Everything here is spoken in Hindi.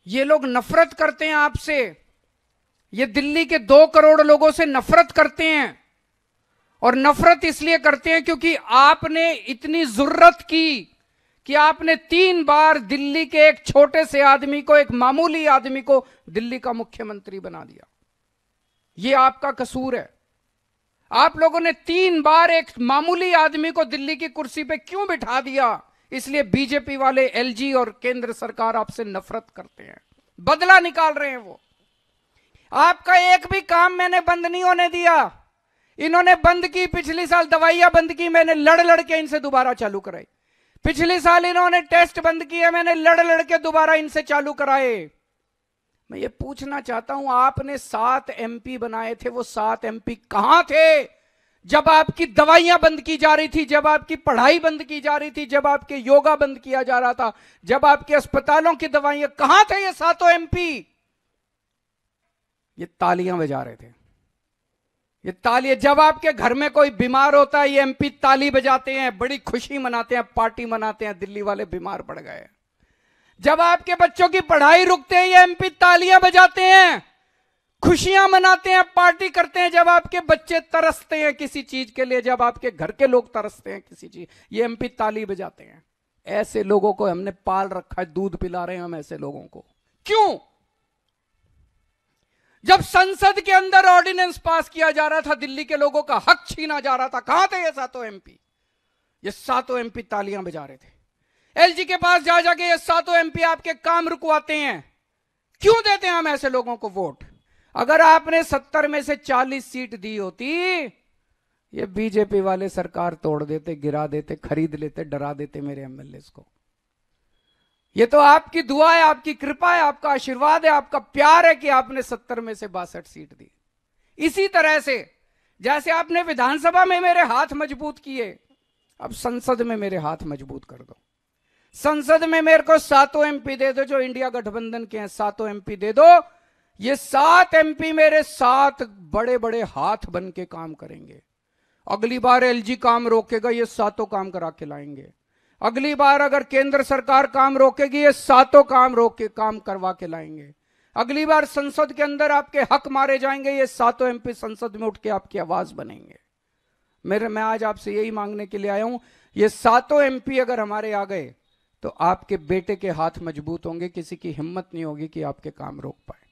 ये लोग नफरत करते हैं आपसे। ये दिल्ली के 2 करोड़ लोगों से नफरत करते हैं, और नफरत इसलिए करते हैं क्योंकि आपने इतनी जुर्रत की कि आपने 3 बार दिल्ली के एक छोटे से आदमी को, एक मामूली आदमी को दिल्ली का मुख्यमंत्री बना दिया। यह आपका कसूर है। आप लोगों ने 3 बार एक मामूली आदमी को दिल्ली की कुर्सी पे क्यों बिठा दिया? इसलिए बीजेपी वाले, एलजी और केंद्र सरकार आपसे नफरत करते हैं, बदला निकाल रहे हैं वो। आपका एक भी काम मैंने बंद नहीं होने दिया। इन्होंने बंद की, पिछले साल दवाइयां बंद की, मैंने लड़ लड़ के इनसे दोबारा चालू कराई। पिछले साल इन्होंने टेस्ट बंद किए, मैंने लड़ लड़ के दोबारा इनसे चालू कराए। मैं ये पूछना चाहता हूं, आपने 7 एमपी बनाए थे, वो 7 एमपी कहां थे जब आपकी दवाइयां बंद की जा रही थी, जब आपकी पढ़ाई बंद की जा रही थी, जब आपके योगा बंद किया जा रहा था, जब आपके अस्पतालों की दवाइयां, कहां थे ये 7 एमपी? ये तालियां बजा रहे थे। ये ताली, जब आपके घर में कोई बीमार होता है ये एमपी ताली बजाते हैं, बड़ी खुशी मनाते हैं, पार्टी मनाते हैं, दिल्ली वाले बीमार पड़ गए। जब आपके बच्चों की पढ़ाई रुकते हैं ये एमपी तालियां बजाते हैं, खुशियां मनाते हैं, पार्टी करते हैं। जब आपके बच्चे तरसते हैं किसी चीज के लिए, जब आपके घर के लोग तरसते हैं किसी चीज, ये एमपी ताली बजाते हैं। ऐसे लोगों को हमने पाल रखा है, दूध पिला रहे हैं हम ऐसे लोगों को। क्यों? जब संसद के अंदर ऑर्डिनेंस पास किया जा रहा था, दिल्ली के लोगों का हक छीना जा रहा था, कहां थे ये 7 एमपी? ये 7 एमपी तालियां बजा रहे थे। एलजी के पास जा जाके ये 7 एमपी आपके काम रुकवाते हैं। क्यों देते हैं हम ऐसे लोगों को वोट? अगर आपने 70 में से 40 सीट दी होती, ये बीजेपी वाले सरकार तोड़ देते, गिरा देते, खरीद लेते, डरा देते मेरे एमएलए को। ये तो आपकी दुआ है, आपकी कृपा है, आपका आशीर्वाद है, आपका प्यार है कि आपने 70 में से 62 सीट दी। इसी तरह से जैसे आपने विधानसभा में मेरे हाथ मजबूत किए, अब संसद में मेरे हाथ मजबूत कर दो। संसद में मेरे को 7 एमपी दे दो, जो इंडिया गठबंधन के हैं 7 एमपी दे दो। ये 7 एमपी मेरे 7 बड़े बड़े हाथ बन के काम करेंगे। अगली बार एलजी काम रोकेगा, ये 7 काम करा के लाएंगे। अगली बार अगर केंद्र सरकार काम रोकेगी, ये 7 काम रोक के काम करवा के लाएंगे। अगली बार संसद के अंदर आपके हक मारे जाएंगे, ये 7 एमपी संसद में उठ के आपकी आवाज बनेंगे। मैं आज आपसे यही मांगने के लिए आया हूं, ये 7 एमपी अगर हमारे आ गए तो आपके बेटे के हाथ मजबूत होंगे, किसी की हिम्मत नहीं होगी कि आपके काम रोक पाए।